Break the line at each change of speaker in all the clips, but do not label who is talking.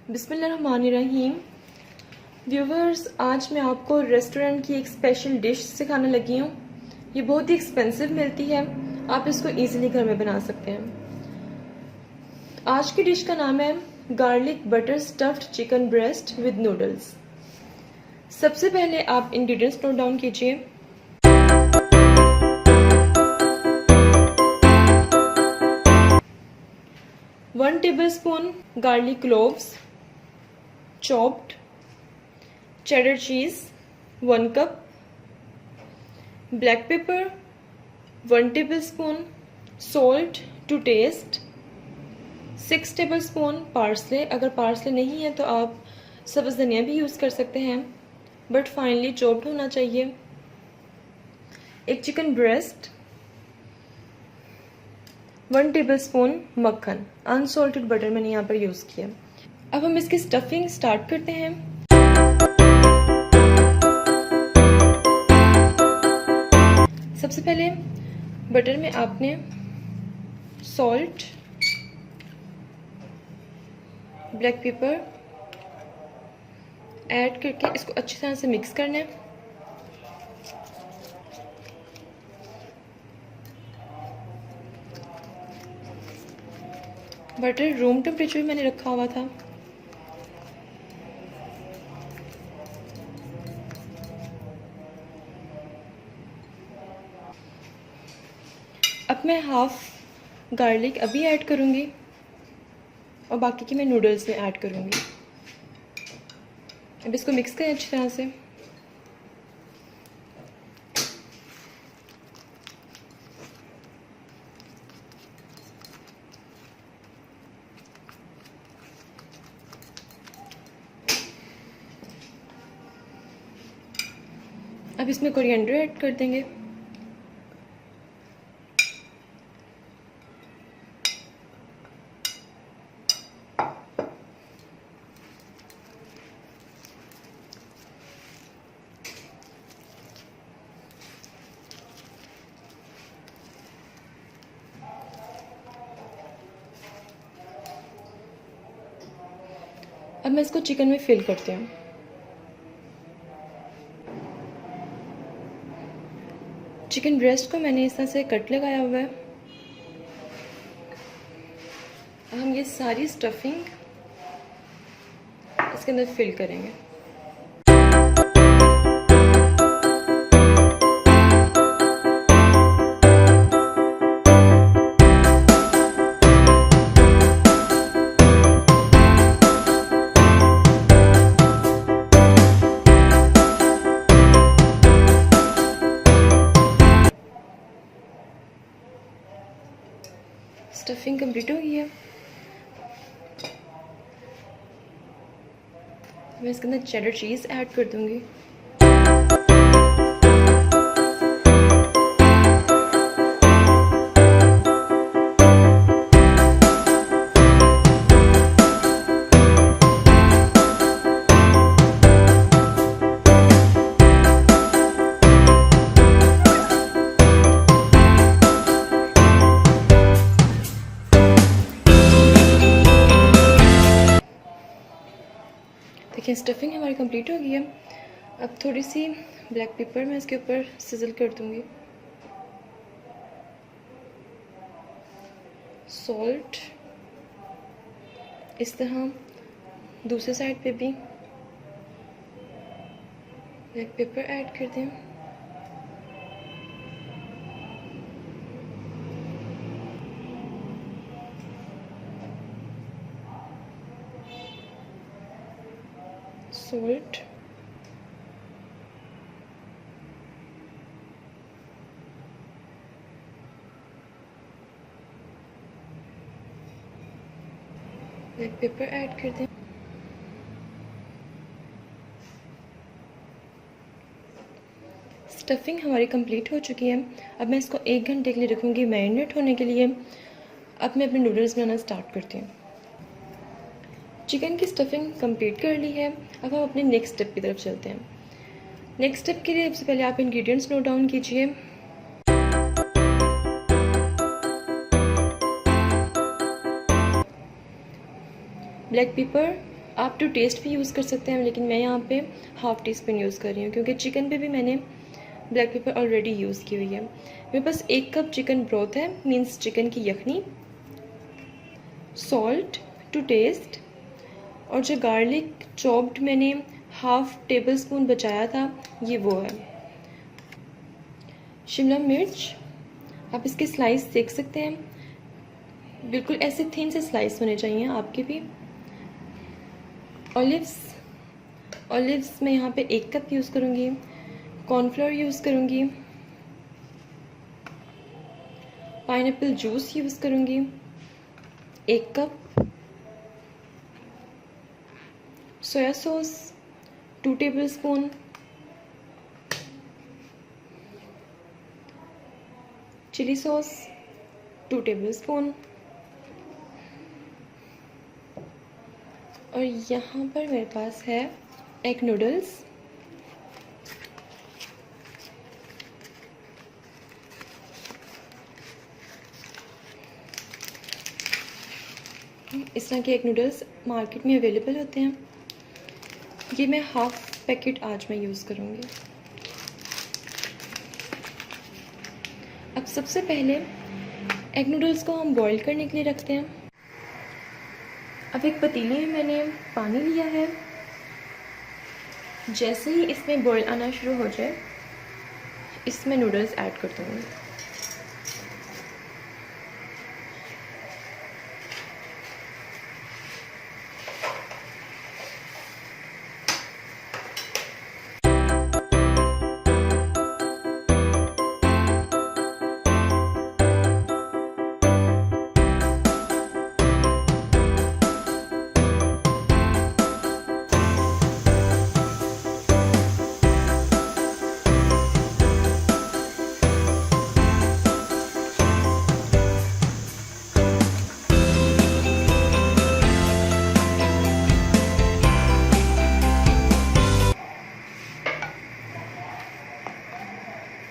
बिस्मिल्लाहिर्रहमानिर्रहीम। व्यूवर्स, आज मैं आपको रेस्टोरेंट की एक स्पेशल डिश सिखाने लगी हूँ। ये बहुत ही एक्सपेंसिव मिलती है, आप इसको इजीली घर में बना सकते हैं। आज की डिश का नाम है garlic butter stuffed chicken breast with noodles. सबसे पहले आप इंग्रेडिएंट्स नोट डाउन कीजिए। One tablespoon garlic cloves chopped, cheddar cheese 1 cup, black pepper 1 tablespoon, salt to taste, 6 tablespoon parsley। अगर parsley नहीं है तो आप सब्ज़ धनिया भी यूज़ कर सकते हैं, बट फाइनली चॉप्ड होना चाहिए। एक चिकन ब्रेस्ट, 1 टेबलस्पून मक्खन, अनसॉल्टेड बटर मैंने यहाँ पर यूज़ किया। अब हम इसकी स्टफिंग स्टार्ट करते हैं। सबसे पहले बटर में आपने सॉल्ट, ब्लैक पेपर ऐड करके इसको अच्छी तरह से मिक्स करना है। बटर रूम टेम्परेचर में मैंने रखा हुआ था। अब मैं हाफ गार्लिक अभी ऐड करूँगी और बाकी की मैं नूडल्स में ऐड करूँगी। अब इसको मिक्स करें अच्छी तरह से। अब इसमें कोरिएंडर ऐड कर देंगे। अब मैं इसको चिकन में फिल करती हूँ। चिकन ब्रेस्ट को मैंने इस तरह से कट लगाया हुआ है। हम ये सारी स्टफिंग इसके अंदर फिल करेंगे। स्टफिंग कंप्लीट हो गई है। मैं इसके अंदर चेडर चीज़ ऐड कर दूंगी। देखिए स्टफिंग हमारी कंप्लीट हो गई है। अब थोड़ी सी ब्लैक पेपर मैं इसके ऊपर सिजल कर दूंगी। सॉल्ट इस तरह दूसरे साइड पे भी ब्लैक पेपर ऐड कर दें। सॉल्ट, ब्लैक पेपर ऐड कर दें। स्टफिंग हमारी कंप्लीट हो चुकी है। अब मैं इसको 1 घंटे के लिए रखूँगी मैरिनेट होने के लिए। अब मैं अपने नूडल्स बनाना स्टार्ट करती हूँ। चिकन की स्टफिंग कंप्लीट कर ली है। अब हम अपने नेक्स्ट स्टेप की तरफ चलते हैं। नेक्स्ट स्टेप के लिए सबसे पहले आप इंग्रेडिएंट्स नोट डाउन कीजिए। ब्लैक पेपर आप टू टेस्ट भी यूज़ कर सकते हैं, लेकिन मैं यहाँ पे हाफ़ टी स्पून यूज़ कर रही हूँ क्योंकि चिकन पे भी मैंने ब्लैक पेपर ऑलरेडी यूज़ की हुई है। मेरे पास 1 कप चिकन ब्रोथ है, मीन्स चिकन की यखनी, सॉल्ट टू टेस्ट, और जो गार्लिक चॉप्ड मैंने हाफ़ टेबल स्पून बचाया था ये वो है। शिमला मिर्च, आप इसके स्लाइस देख सकते हैं, बिल्कुल ऐसे थिन से स्लाइस होने चाहिए आपके भी। ऑलिव्स मैं यहाँ पे 1 कप यूज़ करूँगी। कॉर्नफ्लोर यूज़ करूँगी। पाइनएप्पल जूस यूज़ करूँगी 1 cup. Soya sauce 2 table spoon. Chilli sauce 2 table spoon. और यहाँ पर मेरे पास है एग नूडल्स, इस तरह के एग नूडल्स मार्केट में अवेलेबल होते हैं। ये मैं हाफ पैकेट आज मैं यूज़ करूँगी। अब सबसे पहले एग नूडल्स को हम बॉईल करने के लिए रखते हैं। अब एक पतीले में मैंने पानी लिया है। जैसे ही इसमें बॉईल आना शुरू हो जाए, इसमें नूडल्स ऐड कर दूँगी।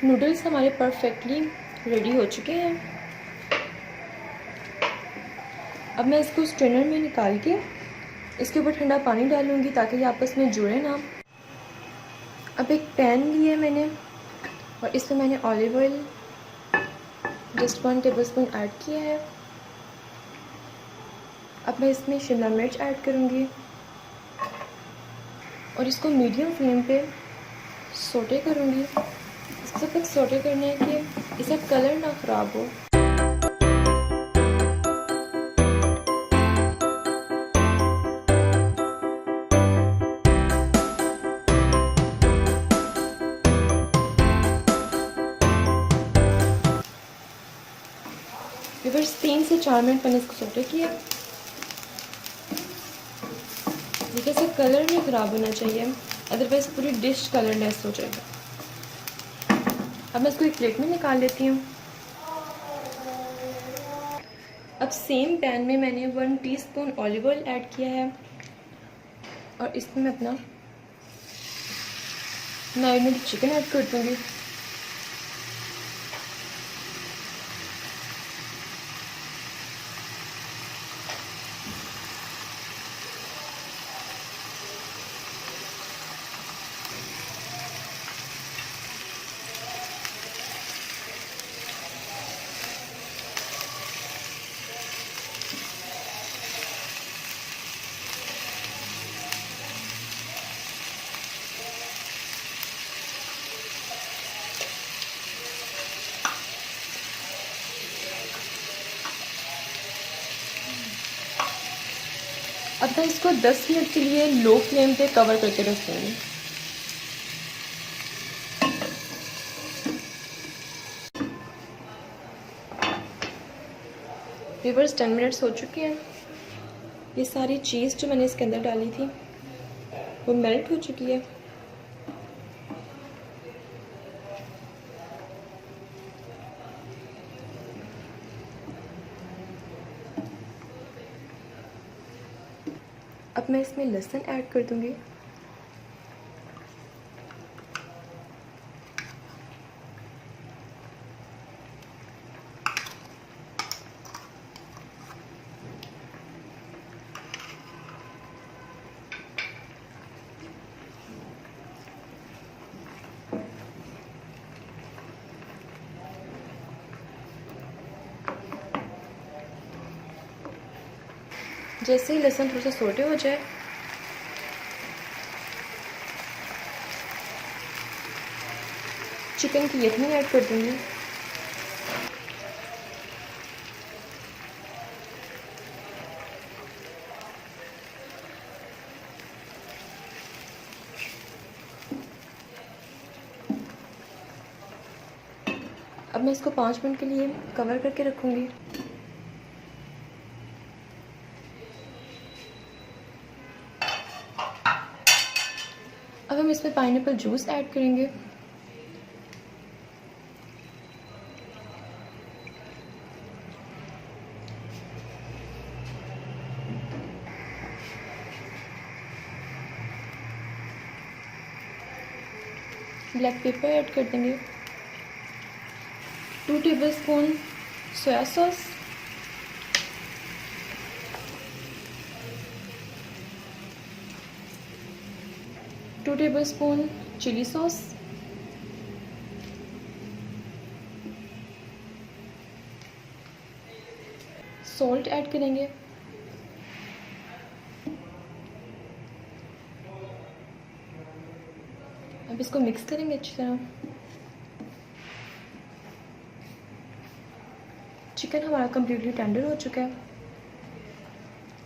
नूडल्स हमारे परफेक्टली रेडी हो चुके हैं। अब मैं इसको स्ट्रेनर में निकाल के इसके ऊपर ठंडा पानी डालूंगी ताकि ये आपस में जुड़े ना। अब एक पैन लिया मैंने और इसमें मैंने olive oil just 1 table spoon add किया है। अब मैं इसमें शिमला मिर्च ऐड करूंगी और इसको मीडियम फ्लेम पे सोटे करूंगी। इसको तक सोटे करना है कि इसका कलर ना ख़राब हो। बस 3 से 4 मिनट मैंने इसको सोटे किया। देखिए इसका कलर नहीं ख़राब होना चाहिए, अदरवाइज़ पूरी डिश कलरलेस हो जाएगी। अब मैं इसको एक प्लेट में निकाल लेती हूँ। अब सेम पैन में मैंने 1 टीस्पून ऑलिव ऑयल ऐड किया है और इसमें मैं अपना मैरिनेटेड चिकन ऐड कर दूँगी। अब मैं इसको 10 मिनट के लिए लो फ्लेम पे कवर करके रखूँगी। व्यूअर्स 10 मिनट्स हो चुके हैं। ये सारी चीज़ जो मैंने इसके अंदर डाली थी वो मेल्ट हो चुकी है। अब मैं इसमें लहसुन ऐड कर दूंगी। जैसे ही लहसुन थोड़ा सा सोटे हो जाए, चिकन की यखनी ऐड कर दूँगी। अब मैं इसको 5 मिनट के लिए कवर करके रखूँगी। अब हम इसमें पाइनएप्पल जूस ऐड करेंगे। ब्लैक पेपर ऐड कर देंगे। 2 tablespoon soya sauce, 2 tablespoon chilli sauce, salt add करेंगे। अब इसको मिक्स करेंगे अच्छी तरह। चिकन हमारा कम्प्लीटली टेंडर हो चुका है।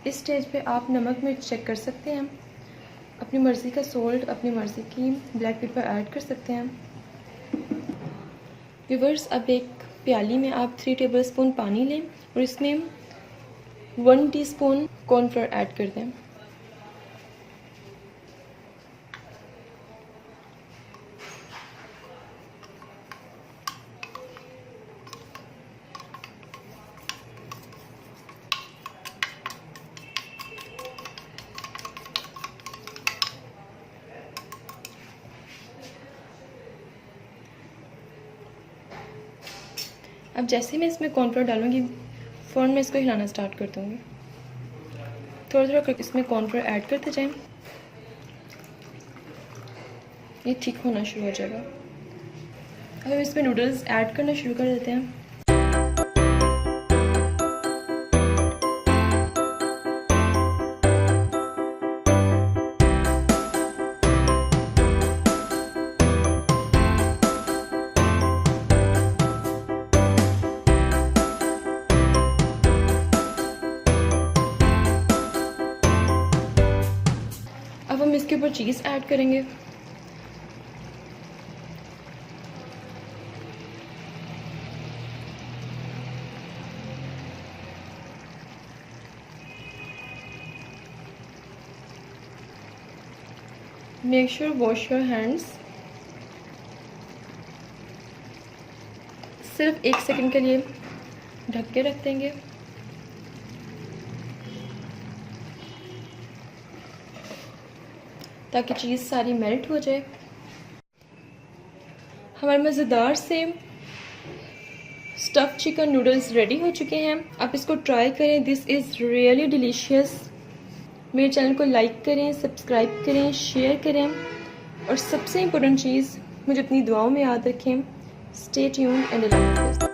इस स्टेज पे आप नमक मिर्च चेक कर सकते हैं, अपनी मर्ज़ी का सॉल्ट, अपनी मर्ज़ी की ब्लैक पेपर ऐड कर सकते हैं। व्यूअर्स, अब एक प्याली में आप 3 टेबलस्पून पानी लें और इसमें 1 टीस्पून कॉर्नफ्लोर ऐड कर दें। अब जैसे ही मैं इसमें कॉर्नफ्लोर डालूंगी, फ़ौरन मैं इसको हिलाना स्टार्ट कर दूँगी। थोड़ा थोड़ा करके इसमें कॉर्नफ्लोर ऐड करते जाएं, ये ठीक होना शुरू हो जाएगा। अब हम इसमें नूडल्स ऐड करना शुरू कर देते हैं। अब हम इसके ऊपर चीज़ ऐड करेंगे। Make sure wash your hands. सिर्फ 1 सेकंड के लिए ढक के रख देंगे। ताकि चीज़ सारी मेल्ट हो जाए। हमारे मज़ेदार से स्टफ़ चिकन नूडल्स रेडी हो चुके हैं। आप इसको ट्राई करें, दिस इज़ रियली डिलीशियस। मेरे चैनल को लाइक करें, सब्सक्राइब करें, शेयर करें और सबसे इम्पोर्टेंट चीज़, मुझे अपनी दुआओं में याद रखें। स्टे ट्यून्ड एंड अल्लाह हाफ़िज़।